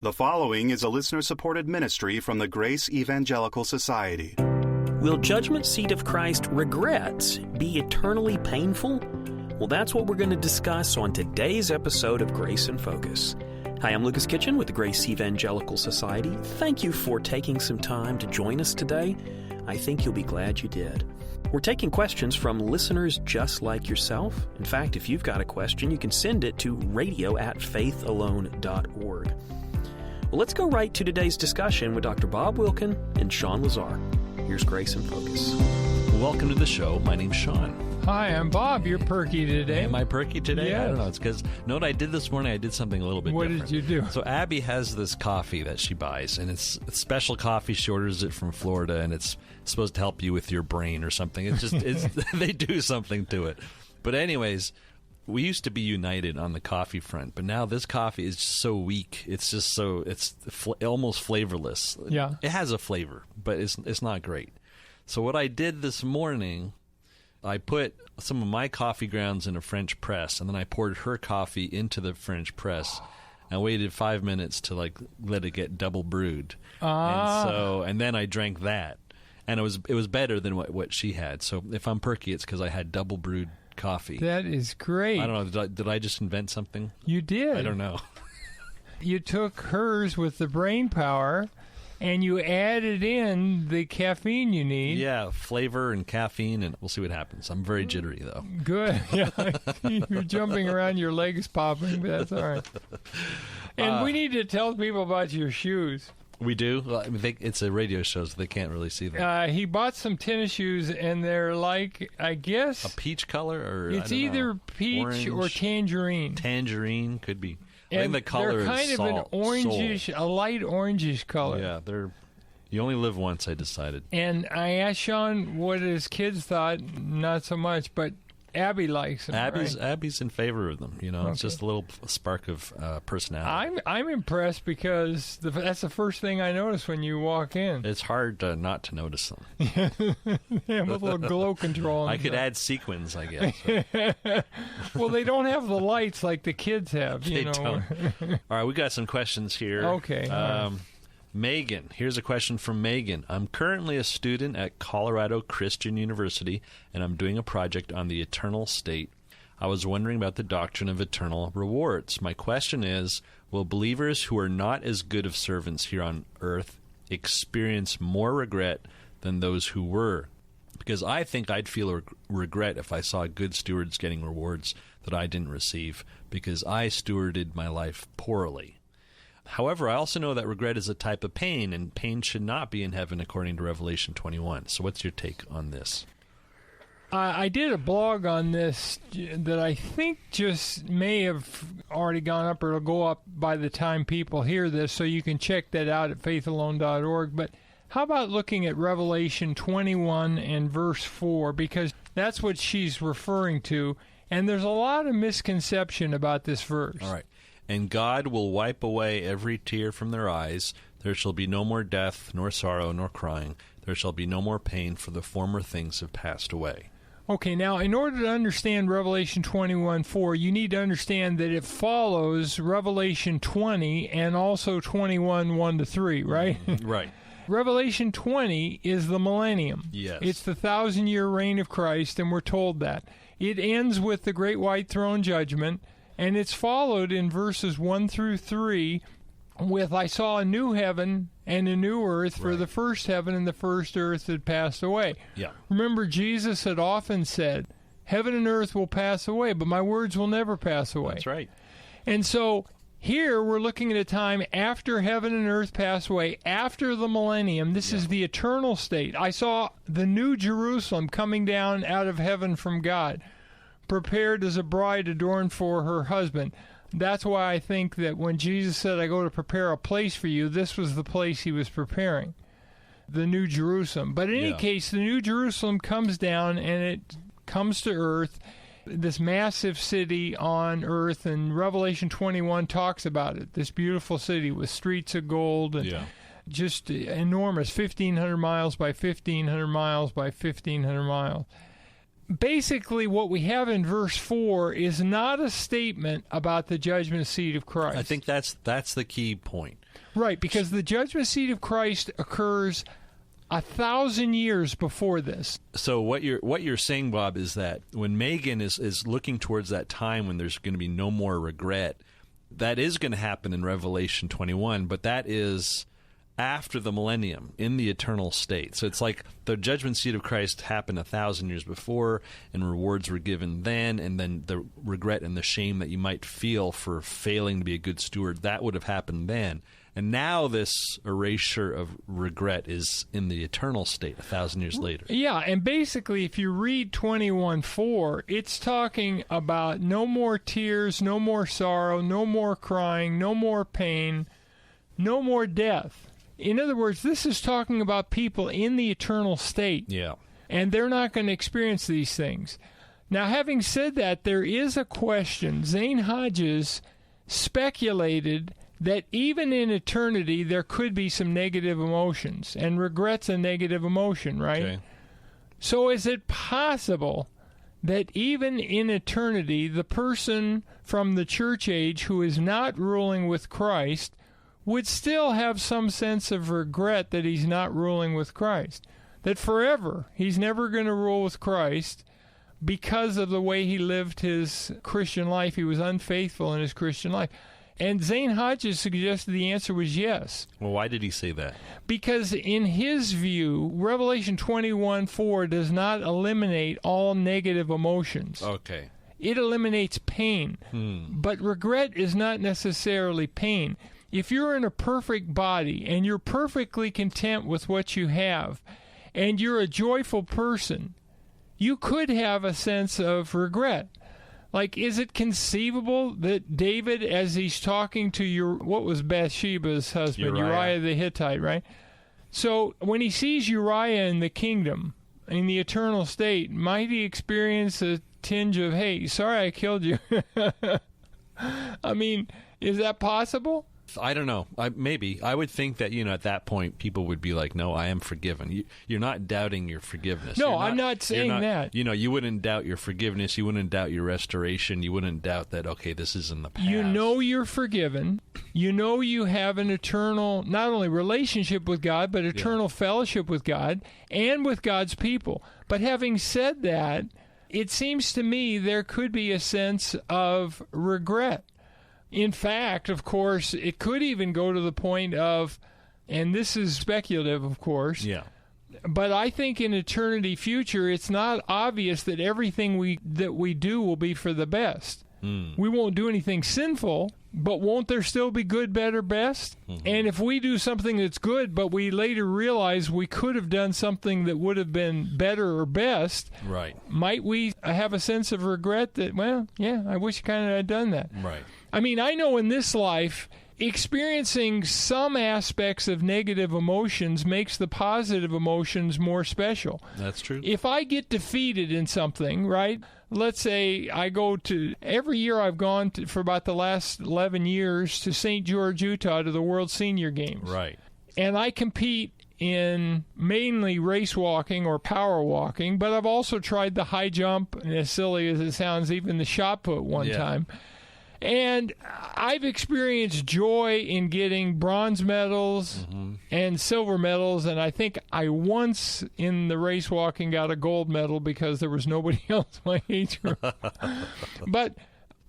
The following is a listener-supported ministry from the Grace Evangelical Society. Will judgment seat of Christ regrets be eternally painful? Well, that's what we're going to discuss on today's episode of Grace in Focus. Hi, I'm Lucas Kitchen with the Grace Evangelical Society. Thank you for taking some time to join us today. I think you'll be glad you did. We're taking questions from listeners just like yourself. In fact, if you've got a question, you can send it to radio@faithalone.org. Well, let's go right to today's discussion with Dr. Bob Wilkin and Shawn Lazar. Here's Grace in Focus. Welcome to the show. My name's Shawn. Hi, I'm Bob. You're perky today. Am I perky today? Yes. I don't know. It's because, know what I did this morning? I did something a little bit different. What did you do? So Abby has this coffee that she buys, and it's special coffee. She orders it from Florida, and it's supposed to help you with your brain or something. They do something to it. But anyways, we used to be united on the coffee front, but now this coffee is just so weak. It's just so, almost flavorless. Yeah. It has a flavor, but it's not great. So what I did this morning, I put some of my coffee grounds in a French press, and then I poured her coffee into the French press and waited 5 minutes to let it get double brewed. And then I drank that, and it was better than what she had. So if I'm perky, it's because I had double brewed coffee. That is great. I don't know. Did I just invent something? You did. I don't know. You took hers with the brain power, and you added in the caffeine you need. Yeah, flavor and caffeine, and we'll see what happens. I'm very jittery, though. Good. Yeah. You're jumping around, your legs popping, but that's all right. And we need to tell people about your shoes. We do? Well, I mean, it's a radio show, so they can't really see them. He bought some tennis shoes, and they're like, I guess... A peach color? Or it's either peach or tangerine. Tangerine could be. I And think the color they're kind is of an orangish, a light orangish color. Yeah, you only live once, I decided. And I asked Shawn what his kids thought, not so much, but Abby likes them. Abby's in favor of them. You know, Okay. It's just a little spark of personality. I'm impressed because that's the first thing I notice when you walk in. It's hard not to notice them. They have a little glow control. I could add sequins, I guess. Well, they don't have the lights like the kids have. They don't. All right, we got some questions here. Okay. Megan, here's a question from Megan. I'm currently a student at Colorado Christian University, and I'm doing a project on the eternal state. I was wondering about the doctrine of eternal rewards. My question is, will believers who are not as good of servants here on earth experience more regret than those who were? Because I think I'd feel regret if I saw good stewards getting rewards that I didn't receive because I stewarded my life poorly. However, I also know that regret is a type of pain, and pain should not be in heaven according to Revelation 21. So what's your take on this? I did a blog on this that I think just may have already gone up, or it'll go up by the time people hear this, so you can check that out at faithalone.org. But how about looking at Revelation 21 and verse 4, because that's what she's referring to, and there's a lot of misconception about this verse. All right. And God will wipe away every tear from their eyes. There shall be no more death, nor sorrow, nor crying. There shall be no more pain, for the former things have passed away. Okay, now, in order to understand Revelation 21:4, you need to understand that it follows Revelation 20 and also 21:1-3, right? Right. Revelation 20 is the millennium. Yes. It's the 1,000-year reign of Christ, and we're told that. It ends with the great white throne judgment, and it's followed in verses 1-3 with, I saw a new heaven and a new earth, for the first heaven and the first earth had passed away. Yeah. Remember, Jesus had often said, heaven and earth will pass away, but my words will never pass away. That's right. And so here we're looking at a time after heaven and earth pass away, after the millennium. This is the eternal state. I saw the new Jerusalem coming down out of heaven from God, prepared as a bride adorned for her husband. That's why I think that when Jesus said, I go to prepare a place for you, this was the place he was preparing, the New Jerusalem. But in any case, the New Jerusalem comes down, and it comes to earth, this massive city on earth, and Revelation 21 talks about it, this beautiful city with streets of gold, and just enormous, 1,500 miles by 1,500 miles by 1,500 miles. basically what we have in verse 4 is not a statement about the judgment seat of Christ. I think that's the key point. Right, because the judgment seat of Christ occurs 1,000 years before this. So what you're saying, Bob, is that when Megan is looking towards that time when there's going to be no more regret, that is going to happen in Revelation 21, but that is after the millennium, in the eternal state. So it's like the judgment seat of Christ happened 1,000 years before, and rewards were given then, and then the regret and the shame that you might feel for failing to be a good steward, that would have happened then. And now this erasure of regret is in the eternal state 1,000 years later. Yeah, and basically if you read 21:4, it's talking about no more tears, no more sorrow, no more crying, no more pain, no more death. In other words, this is talking about people in the eternal state. Yeah. And they're not going to experience these things. Now, having said that, there is a question. Zane Hodges speculated that even in eternity, there could be some negative emotions, and regret's a negative emotion, right? Okay. So is it possible that even in eternity, the person from the church age who is not ruling with Christ would still have some sense of regret that he's not ruling with Christ? That forever he's never going to rule with Christ because of the way he lived his Christian life. He was unfaithful in his Christian life. And Zane Hodges suggested the answer was yes. Well, why did he say that? Because in his view, Revelation 21:4 does not eliminate all negative emotions. Okay. It eliminates pain. But regret is not necessarily pain. If you're in a perfect body and you're perfectly content with what you have, and you're a joyful person, you could have a sense of regret. Like, is it conceivable that David, as he's talking to what was Bathsheba's husband, Uriah the Hittite, right? So when he sees Uriah in the kingdom, in the eternal state, might he experience a tinge of, hey, sorry I killed you? I mean, is that possible? I don't know. Maybe. I would think that, at that point, people would be like, no, I am forgiven. You're not doubting your forgiveness. No, I'm not saying that. You wouldn't doubt your forgiveness. You wouldn't doubt your restoration. You wouldn't doubt that, okay, this is in the past. You know you're forgiven. You know you have an eternal, not only relationship with God, but eternal fellowship with God and with God's people. But having said that, it seems to me there could be a sense of regret. In fact, of course, it could even go to the point of, and this is speculative, of course, but I think in eternity future, it's not obvious that everything that we do will be for the best. We won't do anything sinful, but won't there still be good, better, best? And if we do something that's good, but we later realize we could have done something that would have been better or best, right? Might we have a sense of regret that, well, yeah, I wish I kind of had done that? Right. I mean, I know in this life, experiencing some aspects of negative emotions makes the positive emotions more special. That's true. If I get defeated in something, right? Let's say I go to, every year I've gone to, for about the last 11 years, to St. George, Utah, to the World Senior Games. Right. And I compete in mainly race walking or power walking, but I've also tried the high jump, and as silly as it sounds, even the shot put one time. And I've experienced joy in getting bronze medals and silver medals, and I think I once in the race walking got a gold medal because there was nobody else my age group. But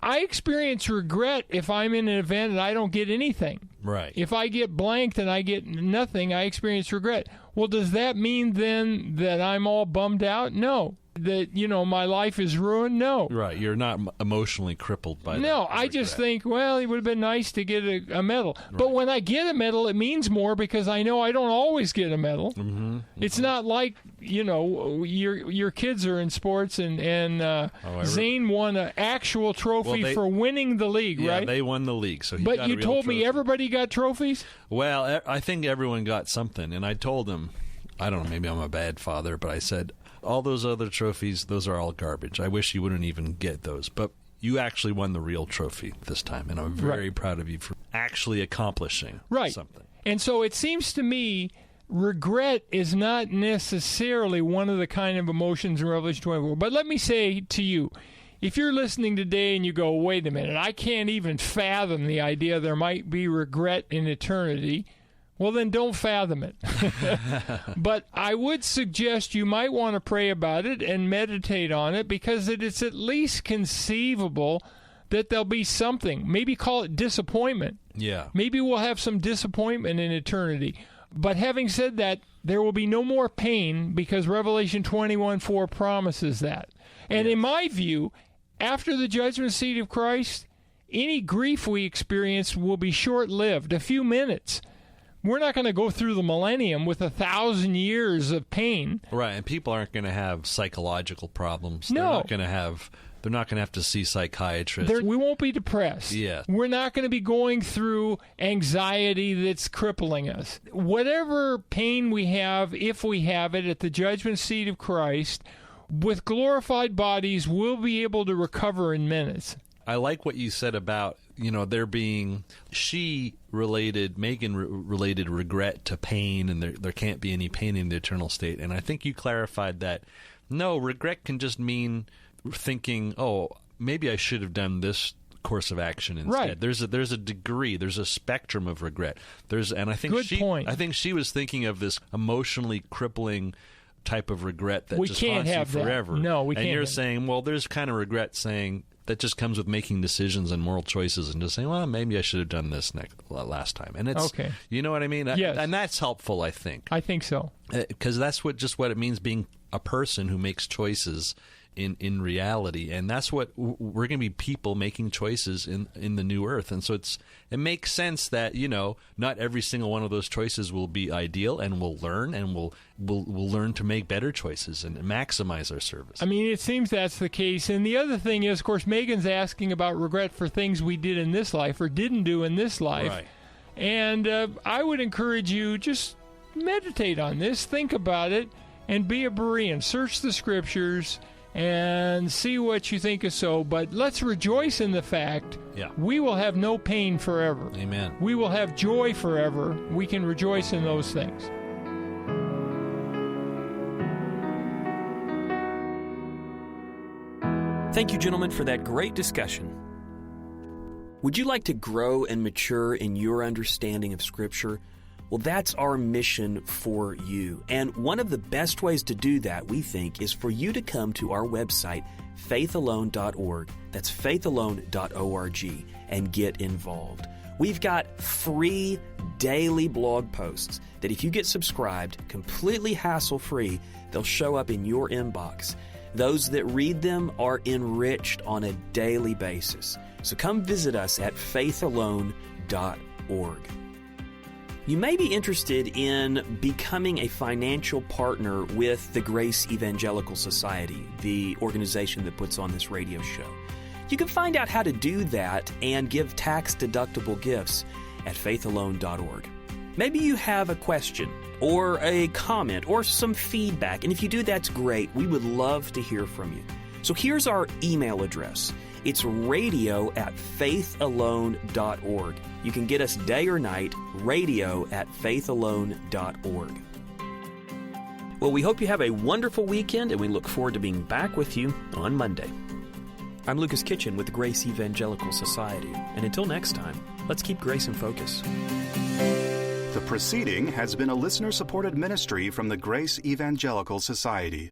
I experience regret if I'm in an event and I don't get anything. Right. If I get blanked and I get nothing, I experience regret. Well, does that mean then that I'm all bummed out? No. That, my life is ruined? No. Right. You're not emotionally crippled by that. No, I just think, well, it would have been nice to get a medal. Right. But when I get a medal, it means more because I know I don't always get a medal. It's not like, your kids are in sports and Zane won an actual trophy for winning the league, right? Yeah, they won the league. So but you told me everybody got trophies? Well, I think everyone got something. And I told him, I don't know, maybe I'm a bad father, but I said, all those other trophies, those are all garbage. I wish you wouldn't even get those. But you actually won the real trophy this time, and I'm very proud of you for actually accomplishing something. And so it seems to me regret is not necessarily one of the kind of emotions in Revelation 24. But let me say to you, if you're listening today and you go, wait a minute, I can't even fathom the idea there might be regret in eternity, well, then don't fathom it. But I would suggest you might want to pray about it and meditate on it, because it's at least conceivable that there'll be something. Maybe call it disappointment. Yeah. Maybe we'll have some disappointment in eternity. But having said that, there will be no more pain, because Revelation 21:4 promises that. And in my view, after the judgment seat of Christ, any grief we experience will be short-lived, a few minutes. We're not going to go through the millennium with 1,000 years of pain. Right, and people aren't going to have psychological problems. No. They're not going to have to see psychiatrists. We won't be depressed. Yeah. We're not going to be going through anxiety that's crippling us. Whatever pain we have, if we have it, at the judgment seat of Christ, with glorified bodies, we'll be able to recover in minutes. I like what you said about, there being Megan related regret to pain, and there can't be any pain in the eternal state. And I think you clarified that, no, regret can just mean thinking, oh, maybe I should have done this course of action instead. Right. There's a degree, there's a spectrum of regret. I think Good point. I think she was thinking of this emotionally crippling type of regret that We just can't haunts you have that. forever. No, we and can't you're have that. saying, well, there's kind of regret saying that just comes with making decisions and moral choices, and just saying, well, maybe I should have done this last time. And it's okay. You know what I mean? Yes. And that's helpful, I think. I think so. Because that's what it means being a person who makes choices in reality, and that's what we're going to be, people making choices in the new earth. And so it makes sense that not every single one of those choices will be ideal, and we'll learn, and we'll learn to make better choices and maximize our service. I mean, it seems that's the case. And the other thing is, of course, Megan's asking about regret for things we did in this life or didn't do in this life. Right. And I would encourage you, just meditate on this, think about it, and be a Berean. Search the Scriptures and see what you think is so. But let's rejoice in the fact we will have no pain forever. Amen. We will have joy forever. We can rejoice in those things. Thank you, gentlemen, for that great discussion. Would you like to grow and mature in your understanding of Scripture? Well, that's our mission for you. And one of the best ways to do that, we think, is for you to come to our website, faithalone.org. That's faithalone.org, and get involved. We've got free daily blog posts that if you get subscribed, completely hassle-free, they'll show up in your inbox. Those that read them are enriched on a daily basis. So come visit us at faithalone.org. You may be interested in becoming a financial partner with the Grace Evangelical Society, the organization that puts on this radio show. You can find out how to do that and give tax-deductible gifts at faithalone.org. Maybe you have a question or a comment or some feedback, and if you do, that's great. We would love to hear from you. So here's our email address. It's radio@faithalone.org. You can get us day or night, radio@faithalone.org. Well, we hope you have a wonderful weekend, and we look forward to being back with you on Monday. I'm Lucas Kitchen with the Grace Evangelical Society, and until next time, let's keep grace in focus. The proceeding has been a listener-supported ministry from the Grace Evangelical Society.